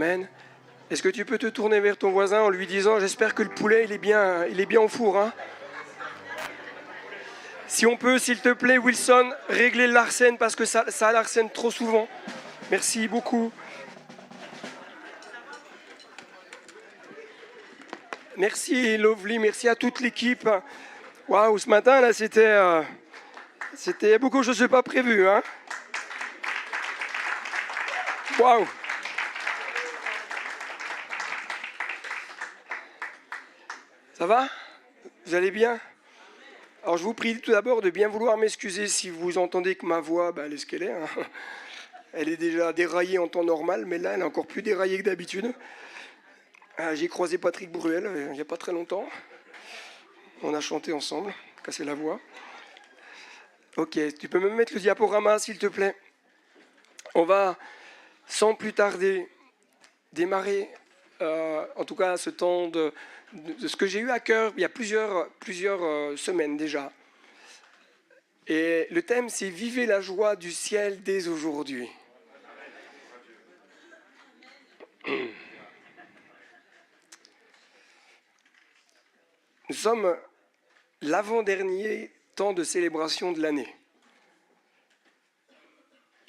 Amen. Est-ce que tu peux te tourner vers ton voisin en lui disant « J'espère que le poulet, il est bien au four. Hein » Si on peut, s'il te plaît, Wilson, régler l'arsène parce que ça l'arsène trop souvent. Merci beaucoup. Merci Lovely, merci à toute l'équipe. Waouh, ce matin, là, c'était beaucoup de choses pas prévues. Hein. Waouh. Ça va? Vous allez bien? Alors je vous prie tout d'abord de bien vouloir m'excuser si vous entendez que ma voix, elle est ce qu'elle est. Hein. Elle est déjà déraillée en temps normal, mais là elle est encore plus déraillée que d'habitude. J'ai croisé Patrick Bruel il n'y a pas très longtemps. On a chanté ensemble, cassé la voix. Ok, tu peux me mettre le diaporama s'il te plaît. On va sans plus tarder démarrer, en tout cas ce temps de ce que j'ai eu à cœur il y a plusieurs semaines déjà. Et le thème, c'est « Vivez la joie du ciel dès aujourd'hui ». Nous sommes l'avant-dernier temps de célébration de l'année.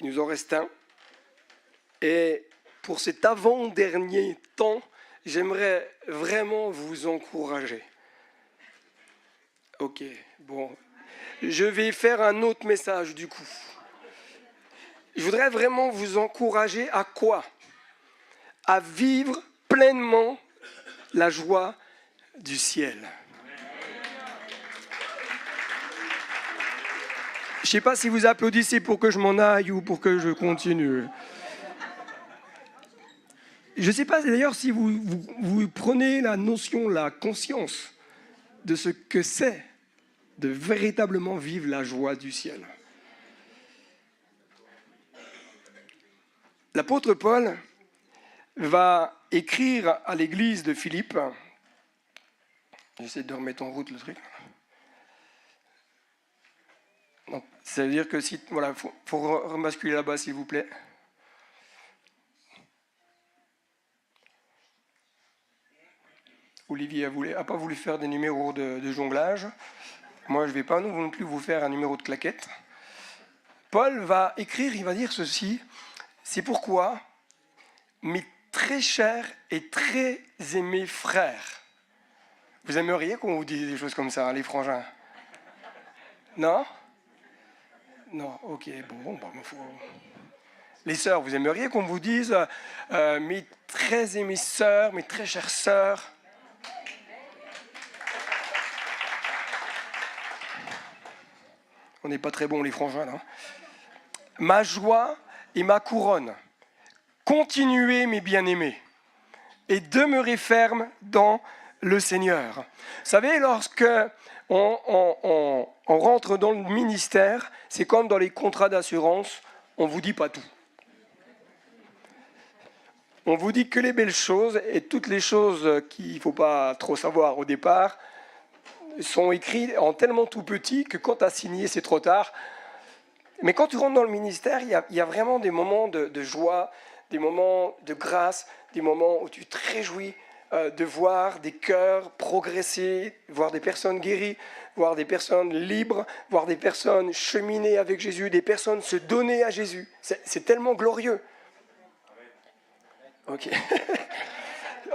Il nous en reste un. Et pour cet avant-dernier temps, j'aimerais vraiment vous encourager. Ok, bon. Je vais faire un autre message du coup. Je voudrais vraiment vous encourager à quoi? À vivre pleinement la joie du ciel. Je ne sais pas si vous applaudissez pour que je m'en aille ou pour que je continue. Je ne sais pas d'ailleurs si vous prenez la notion, la conscience de ce que c'est de véritablement vivre la joie du ciel. L'apôtre Paul va écrire à l'église de Philippe. J'essaie de remettre en route le truc. Non, ça veut dire que si, voilà, faut remasculer là-bas s'il vous plaît. Olivier n'a pas voulu faire des numéros de jonglage. Moi, je ne vais pas non plus vous faire un numéro de claquette. Paul va écrire, il va dire ceci. C'est pourquoi, mes très chers et très aimés frères. Vous aimeriez qu'on vous dise des choses comme ça, les frangins? Non? Non, ok, bon, faut... Les sœurs, vous aimeriez qu'on vous dise mes très aimées sœurs, mes très chères sœurs? On n'est pas très bons, les frangins, là. Ma joie et ma couronne. Continuez, mes bien-aimés, et demeurez fermes dans le Seigneur. Vous savez, lorsque on rentre dans le ministère, c'est comme dans les contrats d'assurance, on ne vous dit pas tout. On vous dit que les belles choses, et toutes les choses qu'il ne faut pas trop savoir au départ, sont écrits en tellement tout petit que quand tu as signé, c'est trop tard. Mais quand tu rentres dans le ministère, il y a vraiment des moments de joie, des moments de grâce, des moments où tu te réjouis de voir des cœurs progresser, voir des personnes guéries, voir des personnes libres, voir des personnes cheminer avec Jésus, des personnes se donner à Jésus. C'est tellement glorieux. Ok.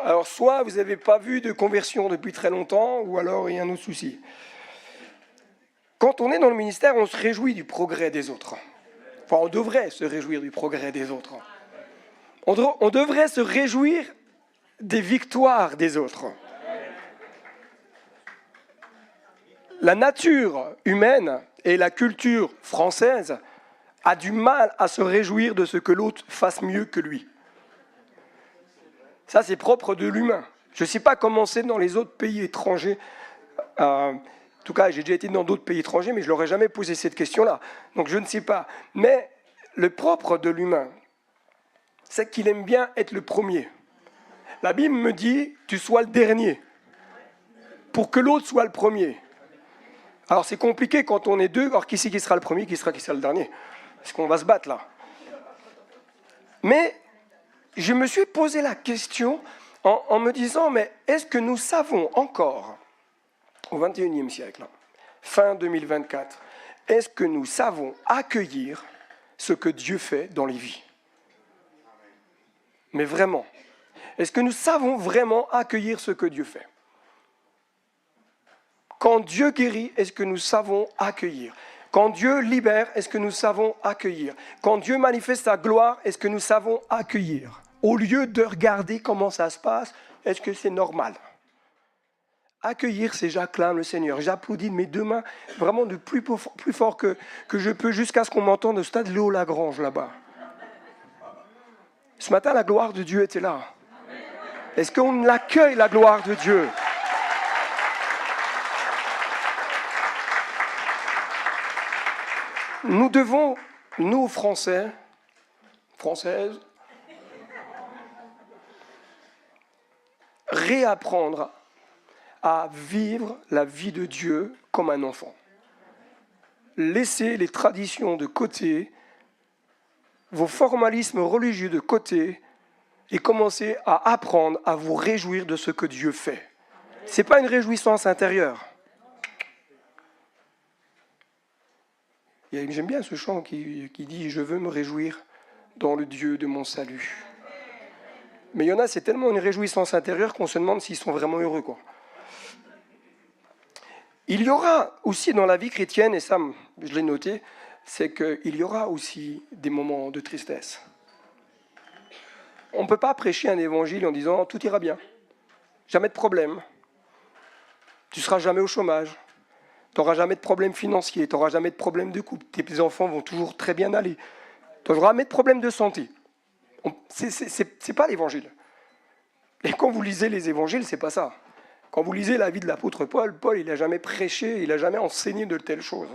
Alors, soit vous n'avez pas vu de conversion depuis très longtemps, ou alors il y a un autre souci. Quand on est dans le ministère, on se réjouit du progrès des autres. Enfin, on devrait se réjouir du progrès des autres. On devrait se réjouir des victoires des autres. La nature humaine et la culture française a du mal à se réjouir de ce que l'autre fasse mieux que lui. Ça, c'est propre de l'humain. Je ne sais pas comment c'est dans les autres pays étrangers. En tout cas, j'ai déjà été dans d'autres pays étrangers, mais je ne leur ai jamais posé cette question-là. Donc, je ne sais pas. Mais le propre de l'humain, c'est qu'il aime bien être le premier. La Bible me dit, tu sois le dernier, pour que l'autre soit le premier. Alors, c'est compliqué quand on est deux. Alors, qui c'est qui sera le premier, qui sera le dernier? Parce qu'on va se battre, là. Mais je me suis posé la question en me disant, mais est-ce que nous savons encore, au XXIe siècle, fin 2024, est-ce que nous savons accueillir ce que Dieu fait dans les vies? Mais vraiment, est-ce que nous savons vraiment accueillir ce que Dieu fait? Quand Dieu guérit, est-ce que nous savons accueillir? Quand Dieu libère, est-ce que nous savons accueillir? Quand Dieu manifeste sa gloire, est-ce que nous savons accueillir? Au lieu de regarder comment ça se passe, est-ce que c'est normal? Accueillir, c'est j'acclame le Seigneur. J'applaudis de mes deux mains, vraiment du plus fort que je peux, jusqu'à ce qu'on m'entende au stade Léo Lagrange, là-bas. Ce matin, la gloire de Dieu était là. Est-ce qu'on accueille la gloire de Dieu? Nous devons, nous Français, Françaises, réapprendre à vivre la vie de Dieu comme un enfant. Laissez les traditions de côté, vos formalismes religieux de côté, et commencez à apprendre à vous réjouir de ce que Dieu fait. Ce n'est pas une réjouissance intérieure. J'aime bien ce chant qui dit « Je veux me réjouir dans le Dieu de mon salut ». Mais il y en a, c'est tellement une réjouissance intérieure qu'on se demande s'ils sont vraiment heureux, quoi. Il y aura aussi dans la vie chrétienne, et ça je l'ai noté, c'est qu'il y aura aussi des moments de tristesse. On ne peut pas prêcher un évangile en disant « tout ira bien, jamais de problème, tu ne seras jamais au chômage, tu n'auras jamais de problème financier, tu n'auras jamais de problème de couple, tes enfants vont toujours très bien aller, tu n'auras jamais de problème de santé. » C'est pas l'évangile. Et quand vous lisez les évangiles, c'est pas ça. Quand vous lisez la vie de l'apôtre Paul, il n'a jamais prêché, il n'a jamais enseigné de telles choses.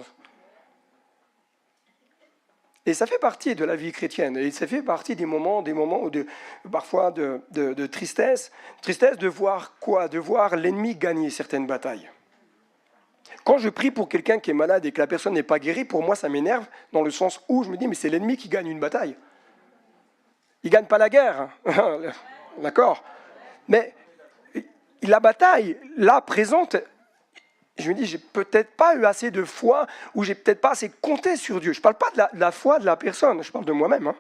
Et ça fait partie de la vie chrétienne. Et ça fait partie des moments parfois de tristesse. Tristesse de voir quoi? De voir l'ennemi gagner certaines batailles. Quand je prie pour quelqu'un qui est malade et que la personne n'est pas guérie, pour moi, ça m'énerve dans le sens où je me dis, mais c'est l'ennemi qui gagne une bataille. Il ne gagne pas la guerre. D'accord? Mais la bataille, là, présente, je me dis, j'ai peut-être pas eu assez de foi ou j'ai peut-être pas assez compté sur Dieu. Je ne parle pas de la foi de la personne, je parle de moi-même. Hein.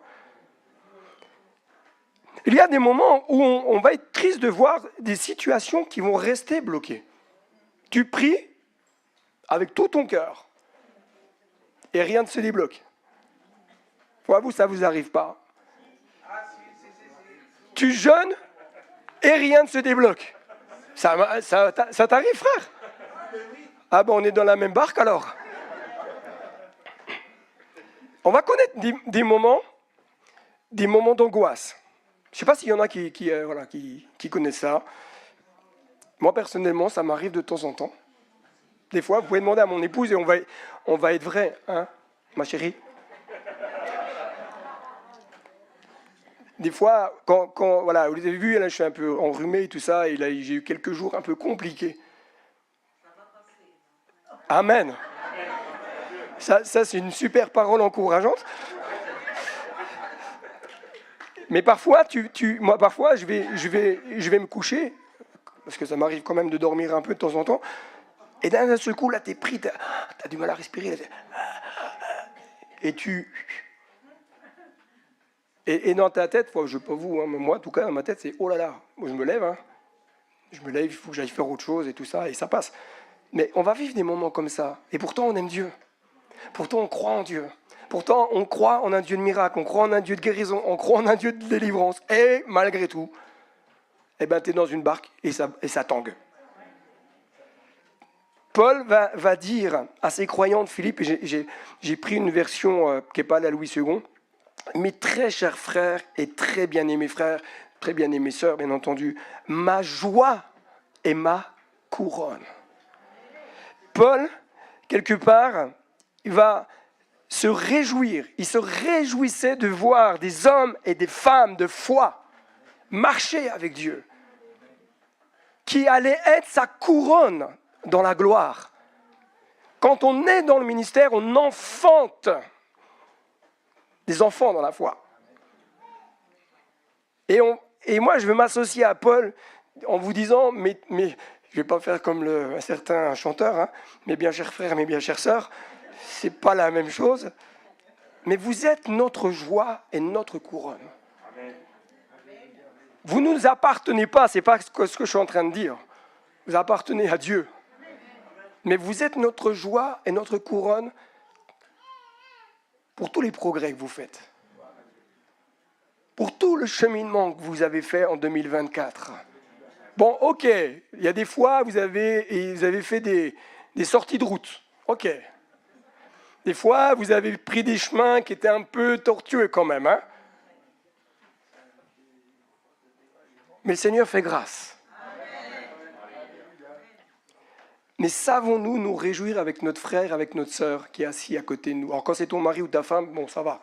Il y a des moments où on va être triste de voir des situations qui vont rester bloquées. Tu pries avec tout ton cœur et rien ne se débloque. Vous, ça ne vous arrive pas. Tu jeûnes et rien ne se débloque. Ça t'arrive, frère? Ah bon, on est dans la même barque alors. On va connaître des moments d'angoisse. Je ne sais pas s'il y en a qui connaissent ça. Moi, personnellement, ça m'arrive de temps en temps. Des fois, vous pouvez demander à mon épouse et on va être vrai, hein, ma chérie. Des fois, voilà, vous avez vu, là, je suis un peu enrhumé et tout ça, et là, j'ai eu quelques jours un peu compliqués. Amen. Ça c'est une super parole encourageante. Mais parfois, moi, parfois, je vais me coucher, parce que ça m'arrive quand même de dormir un peu de temps en temps, et d'un seul coup, là, t'es pris, t'as du mal à respirer, là, et Et dans ta tête, je ne sais pas vous, hein, mais moi, en tout cas, dans ma tête, c'est « oh là là ». Moi, je me lève, il faut que j'aille faire autre chose et tout ça, et ça passe. Mais on va vivre des moments comme ça, et pourtant, on aime Dieu. Pourtant, on croit en Dieu. Pourtant, on croit en un Dieu de miracle, on croit en un Dieu de guérison, on croit en un Dieu de délivrance. Et malgré tout, tu es dans une barque et ça tangue. Paul va dire à ses croyants de Philippe, et j'ai pris une version qui n'est pas la Louis II, mes très chers frères et très bien-aimés frères, très bien-aimées sœurs, bien entendu, ma joie est ma couronne. Paul, quelque part, il va se réjouir. Il se réjouissait de voir des hommes et des femmes de foi marcher avec Dieu, qui allaient être sa couronne dans la gloire. Quand on est dans le ministère, on enfante des enfants dans la foi. Et moi, je veux m'associer à Paul en vous disant, mais je ne vais pas faire comme un certain chanteur, hein, mes bien chers frères, mes bien chères sœurs, ce n'est pas la même chose. Mais vous êtes notre joie et notre couronne. Vous ne nous appartenez pas, ce n'est pas ce que je suis en train de dire. Vous appartenez à Dieu. Mais vous êtes notre joie et notre couronne pour tous les progrès que vous faites. Pour tout le cheminement que vous avez fait en 2024. Bon, ok, il y a des fois, vous avez fait des sorties de route. Ok. Des fois, vous avez pris des chemins qui étaient un peu tortueux quand même. Hein. Mais le Seigneur fait grâce. Mais savons-nous nous réjouir avec notre frère, avec notre sœur qui est assis à côté de nous? Alors quand c'est ton mari ou ta femme, bon, ça va.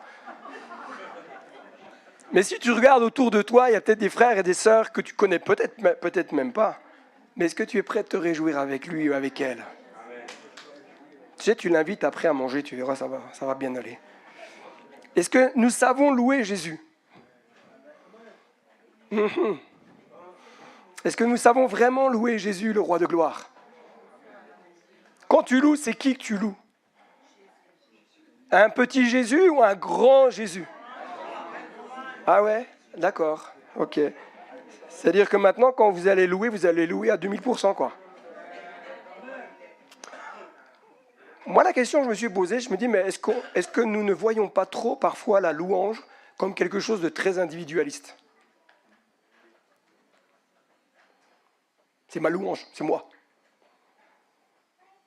Mais si tu regardes autour de toi, il y a peut-être des frères et des sœurs que tu connais peut-être même pas. Mais est-ce que tu es prêt à te réjouir avec lui ou avec elle? Tu sais, tu l'invites après à manger, tu verras, ça va bien aller. Est-ce que nous savons louer Jésus? Est-ce que nous savons vraiment louer Jésus, le roi de gloire? Quand tu loues, c'est qui que tu loues? Un petit Jésus ou un grand Jésus? Ah ouais? D'accord. Ok. C'est-à-dire que maintenant, quand vous allez louer à 2000%, quoi. Moi, la question que je me suis posée, je me dis, mais est-ce que nous ne voyons pas trop parfois la louange comme quelque chose de très individualiste? C'est ma louange, c'est moi.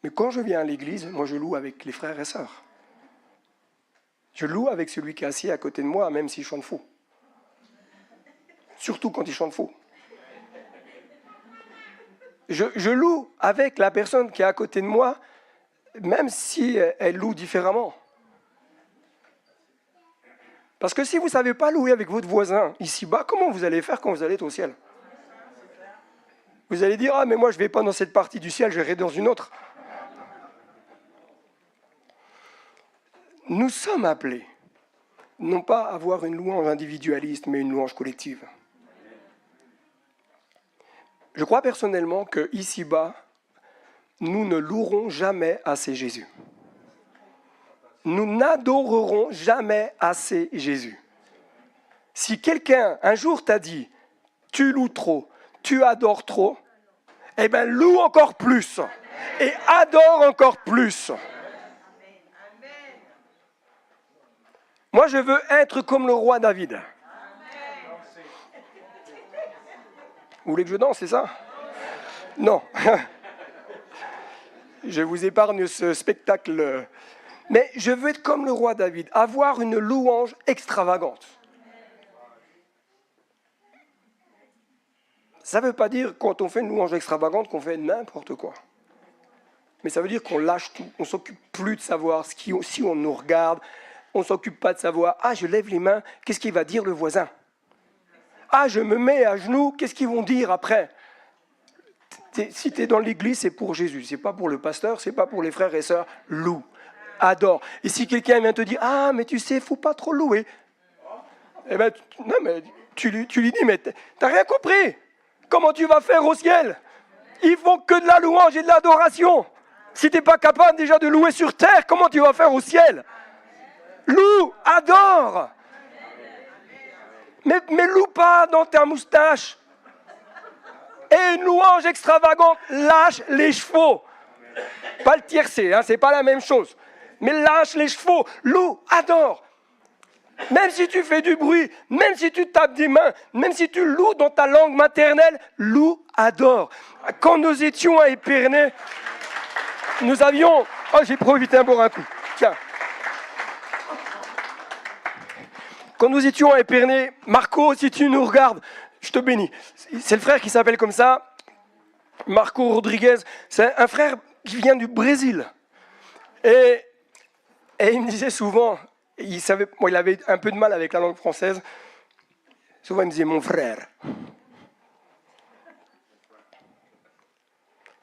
Mais quand je viens à l'église, moi je loue avec les frères et sœurs. Je loue avec celui qui est assis à côté de moi, même s'il chante faux. Surtout quand il chante faux. Je loue avec la personne qui est à côté de moi, même si elle loue différemment. Parce que si vous ne savez pas louer avec votre voisin ici-bas, comment vous allez faire quand vous allez être au ciel? Vous allez dire, ah mais moi je ne vais pas dans cette partie du ciel, je vais dans une autre. Nous sommes appelés, non pas à avoir une louange individualiste, mais une louange collective. Je crois personnellement que ici-bas, nous ne louerons jamais assez Jésus. Nous n'adorerons jamais assez Jésus. Si quelqu'un un jour t'a dit, tu loues trop, tu adores trop, eh bien loue encore plus et adore encore plus. Moi, je veux être comme le roi David. Vous voulez que je danse, c'est ça? Non. Je vous épargne ce spectacle. Mais je veux être comme le roi David, avoir une louange extravagante. Ça ne veut pas dire, quand on fait une louange extravagante, qu'on fait n'importe quoi. Mais ça veut dire qu'on lâche tout, on ne s'occupe plus de savoir si on nous regarde, on ne s'occupe pas de savoir, ah, je lève les mains, qu'est-ce qu'il va dire le voisin? Ah, je me mets à genoux, qu'est-ce qu'ils vont dire après? Si tu es dans l'église, c'est pour Jésus, c'est pas pour le pasteur, c'est pas pour les frères et sœurs. Loue, adore. Et si quelqu'un vient te dire, ah, mais tu sais, il ne faut pas trop louer. Eh bien, non, mais tu lui dis, mais t'as rien compris. Comment tu vas faire au ciel? Il faut que de la louange et de l'adoration. Si tu n'es pas capable déjà de louer sur terre, comment tu vas faire au ciel? Loue, adore. Mais loue pas dans ta moustache. Et une louange extravagante, lâche les chevaux. Pas le tiercé, hein, c'est pas la même chose. Mais lâche les chevaux, loue, adore. Même si tu fais du bruit, même si tu tapes des mains, même si tu loues dans ta langue maternelle, loue, adore. Quand nous étions à Épernay, nous avions... Oh, j'ai profité un boire un coup. Tiens. Quand nous étions à Épernay, Marco, si tu nous regardes, je te bénis. C'est le frère qui s'appelle comme ça, Marco Rodriguez. C'est un frère qui vient du Brésil. Et il me disait souvent, il avait un peu de mal avec la langue française. Souvent, il me disait, mon frère.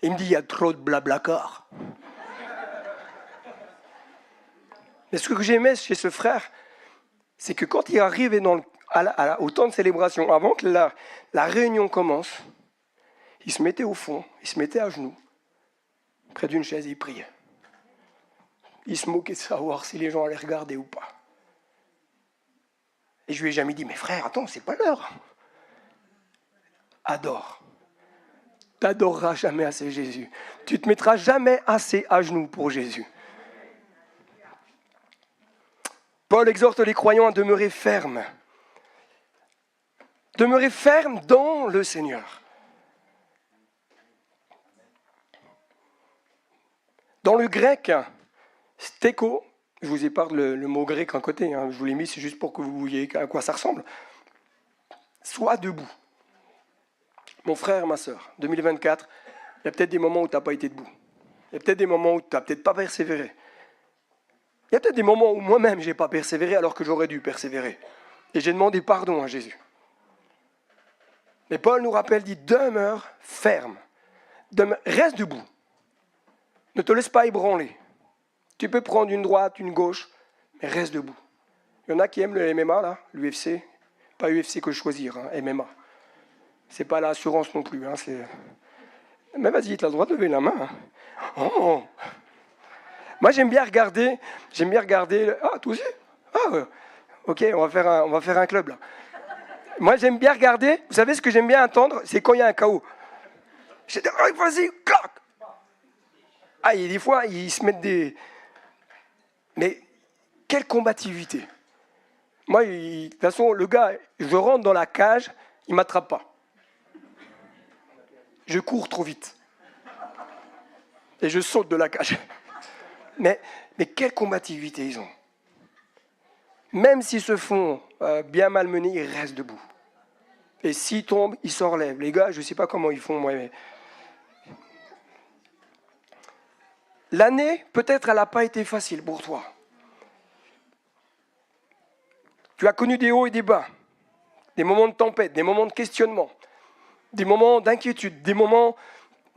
Il me dit, il y a trop de blablacar. Mais ce que j'aimais chez ce frère, c'est que quand il arrivait au temps de célébration, avant que la réunion commence, il se mettait au fond, il se mettait à genoux, près d'une chaise et il priait. Il se moquait de savoir si les gens allaient regarder ou pas. Et je lui ai jamais dit, mais frère, attends, c'est pas l'heure. Adore. T'adoreras jamais assez Jésus. Tu te mettras jamais assez à genoux pour Jésus. Paul exhorte les croyants à demeurer fermes. Demeurer fermes dans le Seigneur. Dans le grec, stéko, je vous épargne le mot grec en côté, je vous l'ai mis, c'est juste pour que vous voyez à quoi ça ressemble. Sois debout. Mon frère, ma soeur, 2024, il y a peut-être des moments où tu n'as pas été debout. Il y a peut-être des moments où tu n'as peut-être pas persévéré. Il y a peut-être des moments où moi-même, je n'ai pas persévéré alors que j'aurais dû persévérer. Et j'ai demandé pardon à Jésus. Mais Paul nous rappelle, dit, demeure ferme. Reste debout. Ne te laisse pas ébranler. Tu peux prendre une droite, une gauche, mais reste debout. Il y en a qui aiment le MMA, là, l'UFC. Pas UFC que choisir, MMA. C'est pas l'assurance non plus. Mais vas-y, tu as le droit de lever la main. Oh. Moi, j'aime bien regarder. Ah, toi aussi? Ah, ok, on va faire un club, là. Moi, j'aime bien regarder. Vous savez ce que j'aime bien entendre? C'est quand il y a un KO. J'ai dit, oh, vas-y, clac. Ah, et des fois, ils se mettent des... Mais quelle combativité. Moi, de toute façon, le gars, je rentre dans la cage, il ne m'attrape pas. Je cours trop vite. Et je saute de la cage. Mais quelle combativité ils ont. Même s'ils se font bien malmenés, ils restent debout. Et s'ils tombent, ils se relèvent. Les gars, je ne sais pas comment ils font, moi, mais... L'année, peut-être, elle n'a pas été facile pour toi. Tu as connu des hauts et des bas, des moments de tempête, des moments de questionnement, des moments d'inquiétude, des moments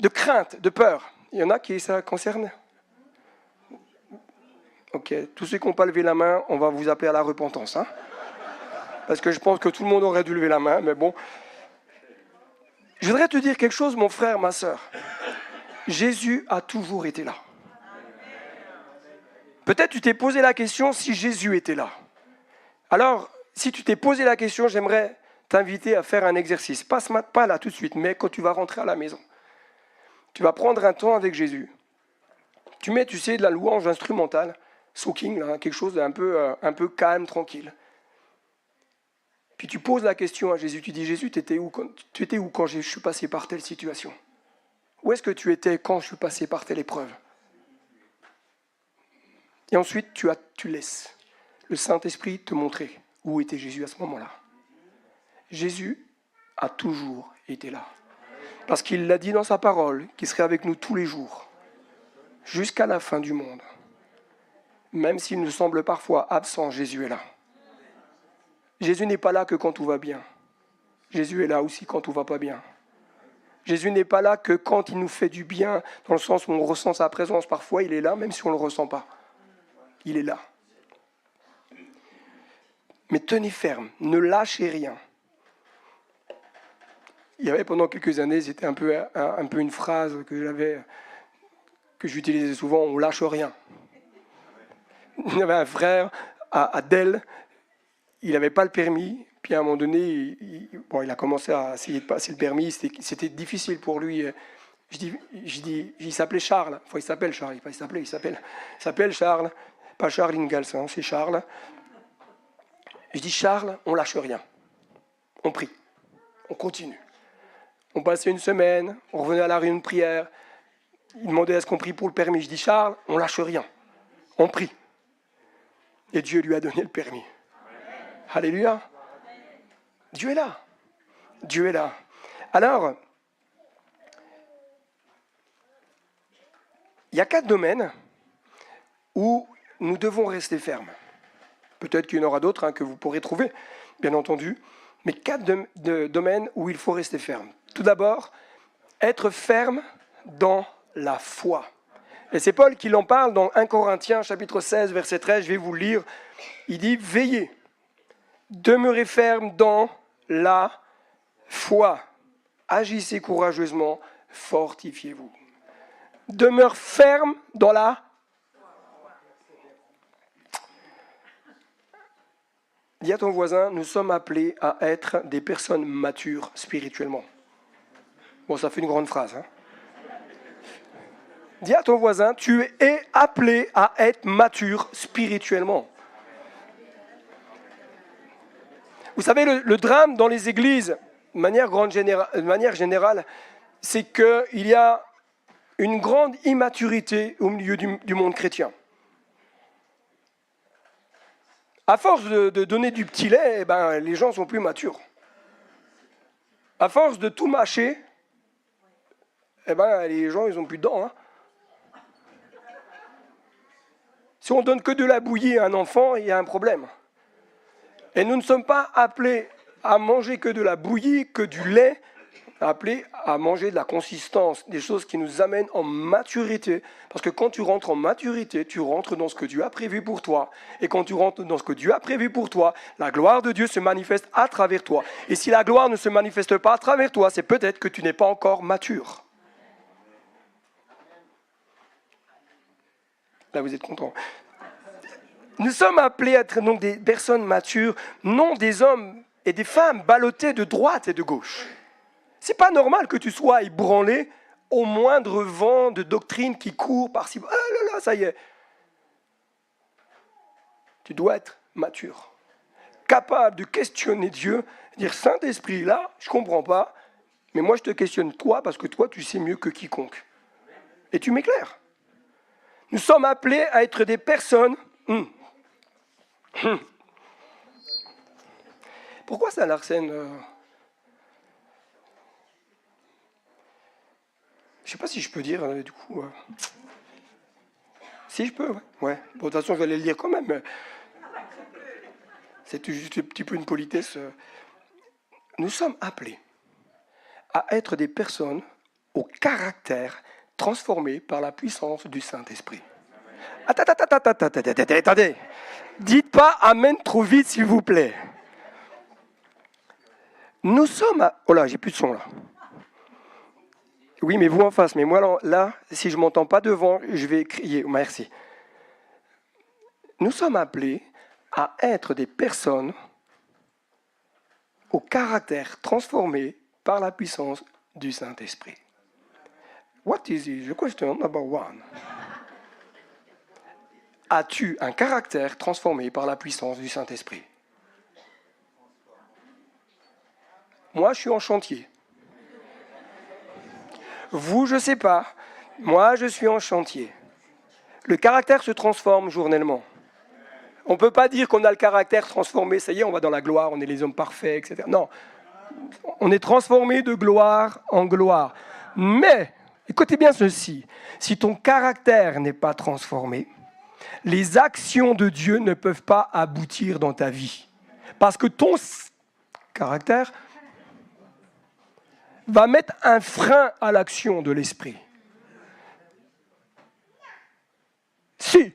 de crainte, de peur. Il y en a qui ça concerne? Ok, tous ceux qui n'ont pas levé la main, on va vous appeler à la repentance. Parce que je pense que tout le monde aurait dû lever la main, mais bon. Je voudrais te dire quelque chose, mon frère, ma sœur. Jésus a toujours été là. Peut-être tu t'es posé la question si Jésus était là. Alors, si tu t'es posé la question, j'aimerais t'inviter à faire un exercice. Pas là tout de suite, mais quand tu vas rentrer à la maison. Tu vas prendre un temps avec Jésus. Tu mets, tu sais, de la louange instrumentale, soaking, là, quelque chose d'un peu calme, tranquille. Puis tu poses la question à Jésus. Tu dis, Jésus, tu étais où quand je suis passé par telle situation? Où est-ce que tu étais quand je suis passé par telle épreuve? Et ensuite, tu laisses le Saint-Esprit te montrer où était Jésus à ce moment-là. Jésus a toujours été là. Parce qu'il l'a dit dans sa parole, qu'il serait avec nous tous les jours, jusqu'à la fin du monde. Même s'il nous semble parfois absent, Jésus est là. Jésus n'est pas là que quand tout va bien. Jésus est là aussi quand tout va pas bien. Jésus n'est pas là que quand il nous fait du bien, dans le sens où on ressent sa présence. Parfois, il est là, même si on ne le ressent pas. Il est là. Mais tenez ferme, ne lâchez rien. Il y avait pendant quelques années, c'était un peu une phrase que j'utilisais souvent, on lâche rien. Il y avait un frère à Dell, il n'avait pas le permis, puis à un moment donné, il a commencé à essayer de passer le permis, c'était difficile pour lui. Je dis, il s'appelait Charles, enfin il s'appelle Charles, il s'appelle Charles, pas Charles Ingalls, c'est Charles. Je dis, Charles, on lâche rien. On prie. On continue. On passait une semaine, on revenait à la réunion de prière. Il demandait est-ce qu'on prie pour le permis. Je dis, Charles, on lâche rien. On prie. Et Dieu lui a donné le permis. Alléluia. Dieu est là. Dieu est là. Alors, il y a 4 domaines où nous devons rester fermes. Peut-être qu'il y en aura d'autres que vous pourrez trouver, bien entendu, mais 4 domaines où il faut rester ferme. Tout d'abord, être ferme dans la foi. Et c'est Paul qui en parle dans 1 Corinthiens, chapitre 16, verset 13, je vais vous le lire. Il dit « Veillez, Demeurez ferme dans la foi. Agissez courageusement, fortifiez-vous. Demeure ferme dans la... Dis à ton voisin, nous sommes appelés à être des personnes matures spirituellement. Bon, ça fait une grande phrase. Hein. Dis à ton voisin, tu es appelé à être mature spirituellement. Vous savez, le drame dans les églises, de manière générale, c'est qu'il y a une grande immaturité au milieu du monde chrétien. À force de donner du petit lait, eh ben, les gens sont plus matures. À force de tout mâcher, eh ben, les gens, ils n'ont plus de dents. Hein. Si on donne que de la bouillie à un enfant, il y a un problème. Et nous ne sommes pas appelés à manger que de la bouillie, que du lait, appelés à manger de la consistance, des choses qui nous amènent en maturité. Parce que quand tu rentres en maturité, tu rentres dans ce que Dieu a prévu pour toi. Et quand tu rentres dans ce que Dieu a prévu pour toi, la gloire de Dieu se manifeste à travers toi. Et si la gloire ne se manifeste pas à travers toi, c'est peut-être que tu n'es pas encore mature. Là, vous êtes contents. Nous sommes appelés à être donc des personnes matures, non des hommes et des femmes ballottés de droite et de gauche. C'est pas normal que tu sois ébranlé au moindre vent de doctrine qui court par-ci. Ah là là, ça y est. Tu dois être mature, capable de questionner Dieu, dire Saint-Esprit, là, je ne comprends pas, mais moi je te questionne toi parce que toi tu sais mieux que quiconque. Et tu m'éclaires. Nous sommes appelés à être des personnes... Pourquoi ça, Larsen Je ne sais pas si je peux dire, du coup... Si je peux, ouais. Ouais. Bon, de toute façon, je vais aller le lire quand même. Mais... C'est juste un petit peu une politesse. Nous sommes appelés à être des personnes au caractère transformé par la puissance du Saint-Esprit. Attendez. Dites pas Amen trop vite, s'il vous plaît. Nous sommes... Oh là, j'ai plus de son, là. Oui, mais vous en face. Mais moi, là, si je ne m'entends pas devant, je vais crier. Merci. Nous sommes appelés à être des personnes au caractère transformé par la puissance du Saint-Esprit. What is the question number one? As-tu un caractère transformé par la puissance du Saint-Esprit? Moi, je suis en chantier. Vous, je ne sais pas. Moi, je suis en chantier. Le caractère se transforme journellement. On ne peut pas dire qu'on a le caractère transformé, ça y est, on va dans la gloire, on est les hommes parfaits, etc. Non, on est transformé de gloire en gloire. Mais, écoutez bien ceci, si ton caractère n'est pas transformé, les actions de Dieu ne peuvent pas aboutir dans ta vie. Parce que ton caractère va mettre un frein à l'action de l'esprit. Si.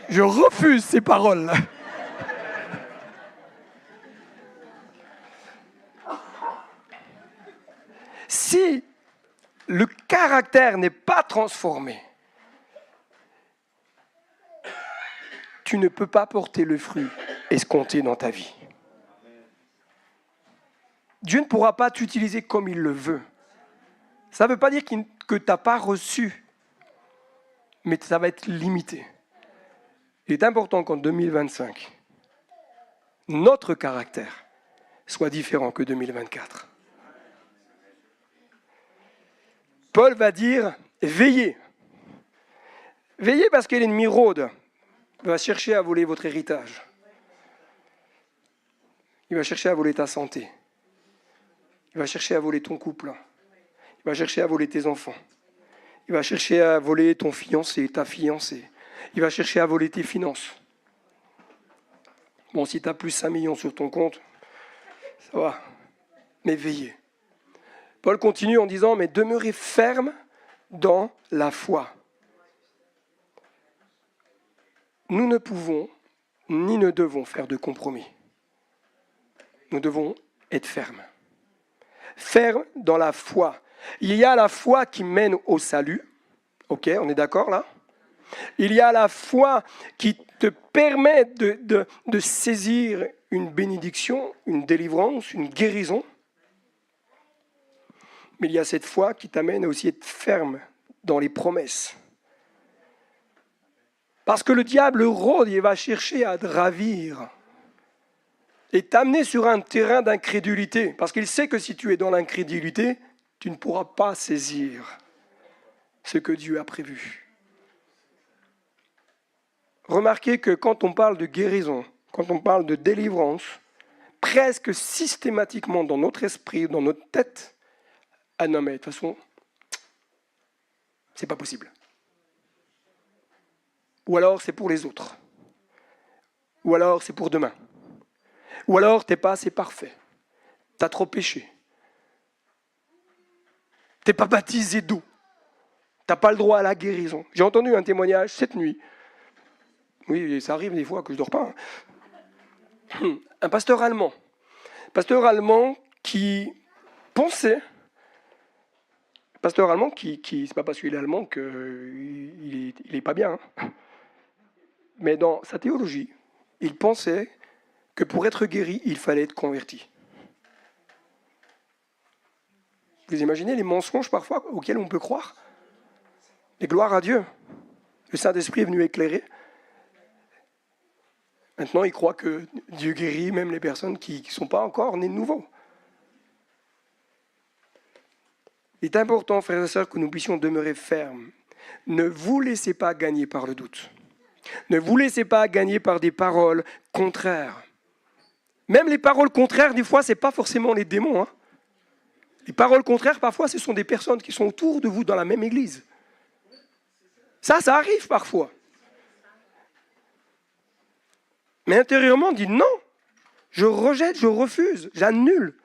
Je refuse ces paroles. Si le caractère n'est pas transformé, tu ne peux pas porter le fruit escompté dans ta vie. Dieu ne pourra pas t'utiliser comme il le veut. Ça ne veut pas dire que tu n'as pas reçu, mais ça va être limité. Il est important qu'en 2025, notre caractère soit différent que 2024. Paul va dire « Veillez ». Veillez parce que l'ennemi rôde, va chercher à voler votre héritage. Il va chercher à voler ta santé. Il va chercher à voler ton couple. Il va chercher à voler tes enfants. Il va chercher à voler ton fiancé, ta fiancée. Il va chercher à voler tes finances. Bon, si tu as plus 5 millions sur ton compte, ça va. Mais veillez. Paul continue en disant, mais demeurez ferme dans la foi. nous ne pouvons ni ne devons faire de compromis. Nous devons être fermes. Fermes dans la foi. Il y a la foi qui mène au salut. Ok, on est d'accord là? Il y a la foi qui te permet de saisir une bénédiction, une délivrance, une guérison. Mais il y a cette foi qui t'amène aussi à être ferme dans les promesses. Parce que le diable rôde, il va chercher à te ravir et t'amener sur un terrain d'incrédulité. Parce qu'il sait que si tu es dans l'incrédulité, tu ne pourras pas saisir ce que Dieu a prévu. Remarquez que quand on parle de guérison, quand on parle de délivrance, presque systématiquement dans notre esprit, dans notre tête, ah non mais de toute façon, c'est pas possible. Ou alors c'est pour les autres. Ou alors c'est pour demain. Ou alors t'es pas assez parfait. T'as trop péché. T'es pas baptisé d'eau. T'as pas le droit à la guérison. J'ai entendu un témoignage cette nuit. Oui, ça arrive des fois que je dors pas. Un pasteur allemand. Pasteur allemand qui pensait. Pasteur allemand qui c'est pas parce qu'il est allemand qu'il est pas bien. Mais dans sa théologie, il pensait que pour être guéri, il fallait être converti. Vous imaginez les mensonges parfois auxquels on peut croire? Et gloire à Dieu. Le Saint-Esprit est venu éclairer. Maintenant, il croit que Dieu guérit même les personnes qui ne sont pas encore nées de nouveau. Il est important, frères et sœurs, que nous puissions demeurer fermes. Ne vous laissez pas gagner par le doute. Ne vous laissez pas gagner par des paroles contraires. Même les paroles contraires, des fois, ce n'est pas forcément les démons. Hein. Les paroles contraires, parfois, ce sont des personnes qui sont autour de vous dans la même église. Ça arrive parfois. Mais intérieurement, on dit non. Je rejette, je refuse, j'annule.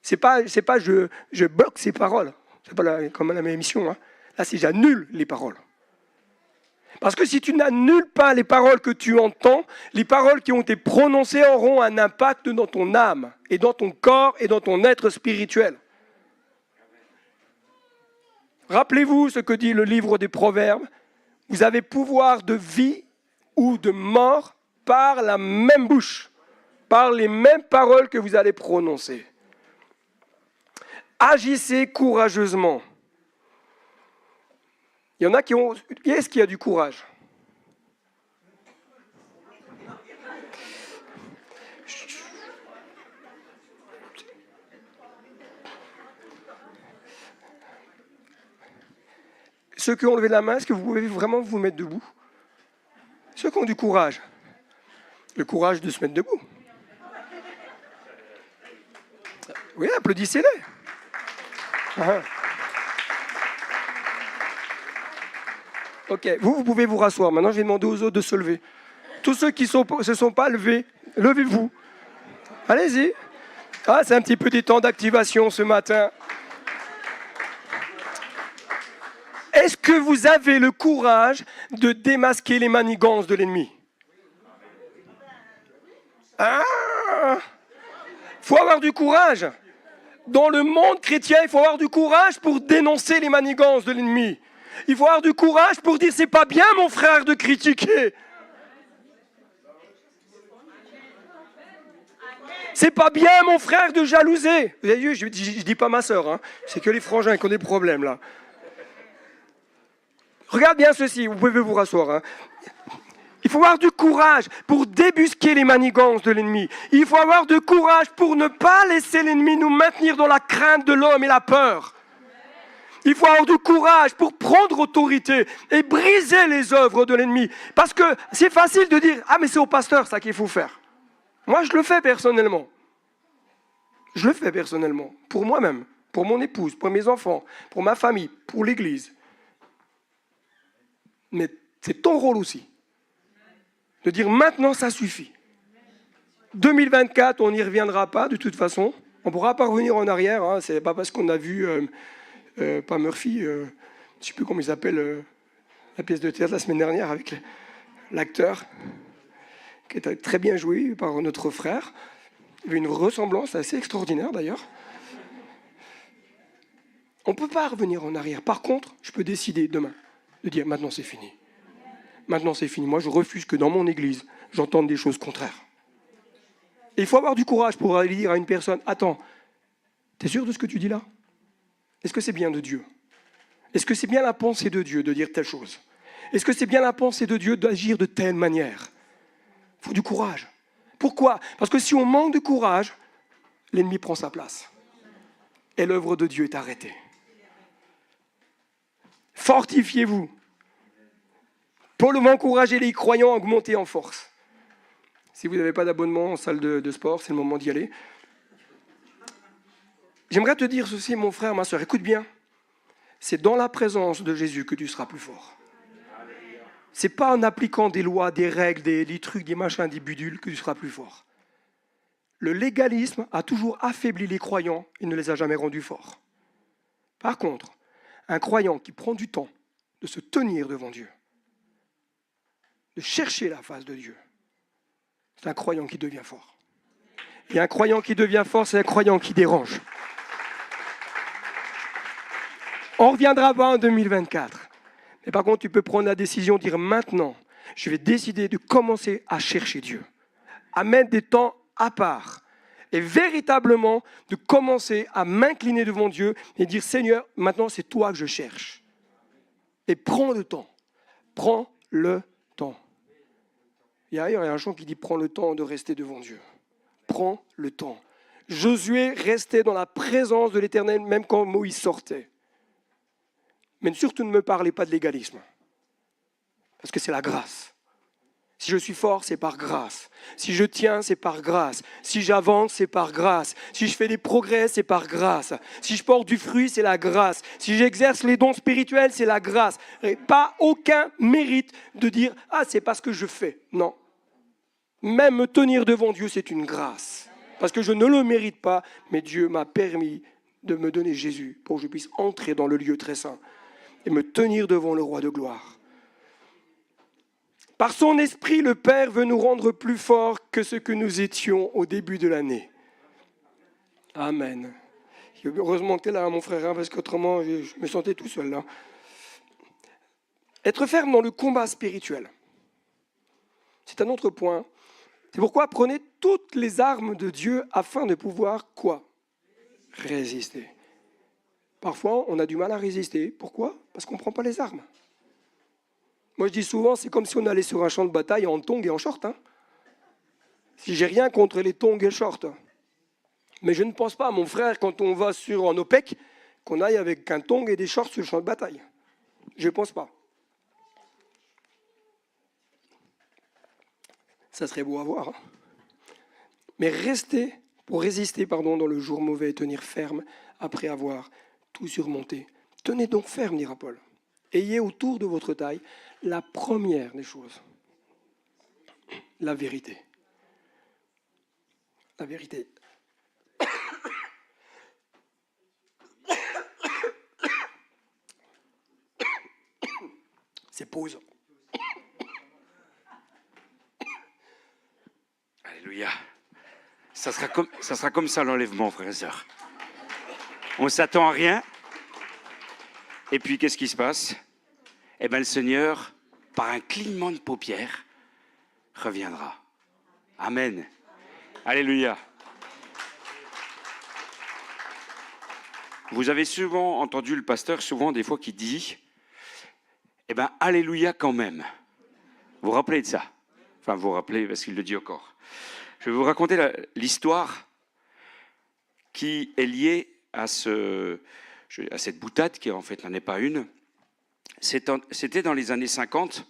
C'est pas je bloque ces paroles. C'est pas comme la même émission. Hein. Là, c'est j'annule les paroles. Parce que si tu n'annules pas les paroles que tu entends, les paroles qui ont été prononcées auront un impact dans ton âme, et dans ton corps, et dans ton être spirituel. Rappelez-vous ce que dit le livre des Proverbes. Vous avez pouvoir de vie ou de mort par la même bouche, par les mêmes paroles que vous allez prononcer. Agissez courageusement. Il y en a qui ont... Qui est-ce qui a du courage? Ceux qui ont levé la main, est-ce que vous pouvez vraiment vous mettre debout? Ceux qui ont du courage. Le courage de se mettre debout. Oui, applaudissez-les. Ok, vous pouvez vous rasseoir. Maintenant, je vais demander aux autres de se lever. Tous ceux qui ne se sont pas levés, levez-vous. Allez-y. Ah, c'est un petit peu des temps d'activation ce matin. Est-ce que vous avez le courage de démasquer les manigances de l'ennemi? Ah! Faut avoir du courage. Dans le monde chrétien, il faut avoir du courage pour dénoncer les manigances de l'ennemi. Il faut avoir du courage pour dire c'est pas bien mon frère de critiquer. C'est pas bien mon frère de jalouser. Vous avez vu, je dis pas ma sœur, hein. C'est que les frangins qui ont des problèmes là. Regarde bien ceci, vous pouvez vous rasseoir. Hein. Il faut avoir du courage pour débusquer les manigances de l'ennemi. Il faut avoir du courage pour ne pas laisser l'ennemi nous maintenir dans la crainte de l'homme et la peur. Il faut avoir du courage pour prendre autorité et briser les œuvres de l'ennemi. Parce que c'est facile de dire « Ah, mais c'est au pasteur ça qu'il faut faire ». Moi, je le fais personnellement. Je le fais personnellement, pour moi-même, pour mon épouse, pour mes enfants, pour ma famille, pour l'église. Mais c'est ton rôle aussi. De dire maintenant ça suffit. 2024, on n'y reviendra pas de toute façon. On ne pourra pas revenir en arrière. Hein. Ce n'est pas parce qu'on a vu, pas Murphy, je ne sais plus comment il s'appelle, la pièce de théâtre la semaine dernière avec l'acteur, qui était très bien joué par notre frère. Il y avait une ressemblance assez extraordinaire d'ailleurs. On ne peut pas revenir en arrière. Par contre, je peux décider demain de dire maintenant c'est fini. Maintenant c'est fini. Moi je refuse que dans mon église, j'entende des choses contraires. Et il faut avoir du courage pour aller dire à une personne, attends, t'es sûr de ce que tu dis là? Est-ce que c'est bien de Dieu? Est-ce que c'est bien la pensée de Dieu de dire telle chose? Est-ce que c'est bien la pensée de Dieu d'agir de telle manière? Il faut du courage. Pourquoi? Parce que si on manque de courage, l'ennemi prend sa place. Et l'œuvre de Dieu est arrêtée. Fortifiez-vous. Pour m'encourager les croyants à augmenter en force. Si vous n'avez pas d'abonnement en salle de sport, c'est le moment d'y aller. J'aimerais te dire ceci, mon frère, ma soeur, écoute bien. C'est dans la présence de Jésus que tu seras plus fort. Ce n'est pas en appliquant des lois, des règles, des trucs, des machins, des bidules que tu seras plus fort. Le légalisme a toujours affaibli les croyants et ne les a jamais rendus forts. Par contre, un croyant qui prend du temps de se tenir devant Dieu, de chercher la face de Dieu, c'est un croyant qui devient fort. Et un croyant qui devient fort, c'est un croyant qui dérange. On ne reviendra pas en 2024. Mais par contre, tu peux prendre la décision de dire maintenant, je vais décider de commencer à chercher Dieu, à mettre des temps à part et véritablement de commencer à m'incliner devant Dieu et dire Seigneur, maintenant c'est toi que je cherche. Et prends le temps. Prends le temps. Il y a un chant qui dit prends le temps de rester devant Dieu. Prends le temps. Josué restait dans la présence de l'Éternel même quand Moïse sortait. Mais surtout ne me parlez pas de légalisme. Parce que c'est la grâce. Si je suis fort, c'est par grâce. Si je tiens, c'est par grâce. Si j'avance, c'est par grâce. Si je fais des progrès, c'est par grâce. Si je porte du fruit, c'est la grâce. Si j'exerce les dons spirituels, c'est la grâce. Et pas aucun mérite de dire « Ah, c'est parce que je fais ». Non. Même me tenir devant Dieu, c'est une grâce. Parce que je ne le mérite pas, mais Dieu m'a permis de me donner Jésus pour que je puisse entrer dans le lieu très saint et me tenir devant le roi de gloire. Par son esprit, le Père veut nous rendre plus forts que ce que nous étions au début de l'année. Amen. Heureusement que tu es là, mon frère, parce qu'autrement, je me sentais tout seul là. Être ferme dans le combat spirituel. C'est un autre point. C'est pourquoi prenez toutes les armes de Dieu afin de pouvoir quoi? Résister. Parfois, on a du mal à résister. Pourquoi? Parce qu'on ne prend pas les armes. Moi, je dis souvent, c'est comme si on allait sur un champ de bataille en tongs et en short. Si j'ai rien contre les tongs et shorts. Mais je ne pense pas, mon frère, quand on va en OPEC, qu'on aille avec un tong et des shorts sur le champ de bataille. Je ne pense pas. Ça serait beau à voir. Mais restez, pour résister dans le jour mauvais et tenir ferme après avoir tout surmonté. Tenez donc ferme, dira Paul. Ayez autour de votre taille la première des choses, la vérité. La vérité. C'est pause. Alléluia. Ça sera comme ça l'enlèvement, frères et sœurs. On ne s'attend à rien. Et puis, qu'est-ce qui se passe? Eh bien, le Seigneur, par un clignement de paupières, reviendra. Amen. Alléluia. Vous avez souvent entendu le pasteur, des fois, qui dit, eh bien, Alléluia quand même. Vous vous rappelez de ça? Enfin, vous vous rappelez parce qu'il le dit encore. Je vais vous raconter l'histoire qui est liée à cette boutade, qui en fait n'en est pas une. C'était dans les années 50,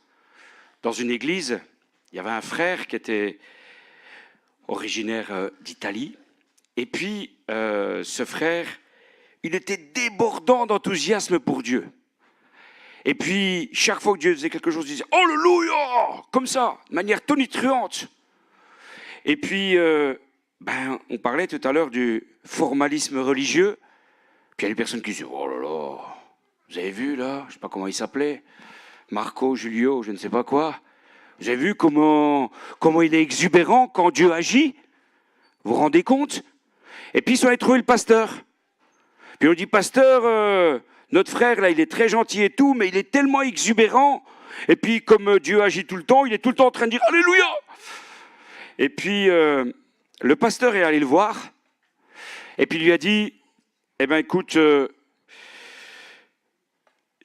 dans une église, il y avait un frère qui était originaire d'Italie. Et puis, ce frère, il était débordant d'enthousiasme pour Dieu. Et puis, chaque fois que Dieu faisait quelque chose, il disait « Alléluia !» comme ça, de manière tonitruante. Et puis, on parlait tout à l'heure du formalisme religieux. Puis il y a des personnes qui disent « Oh là là, vous avez vu là, je ne sais pas comment il s'appelait, Marco, Julio, je ne sais pas quoi. Vous avez vu comment il est exubérant quand Dieu agit? Vous vous rendez compte? Et puis, ils sont allés trouver le pasteur. Puis on dit, pasteur, notre frère, là, il est très gentil et tout, mais il est tellement exubérant. Et puis, comme Dieu agit tout le temps, il est tout le temps en train de dire, Alléluia! Et puis, le pasteur est allé le voir. Et puis, il lui a dit, eh bien, écoute,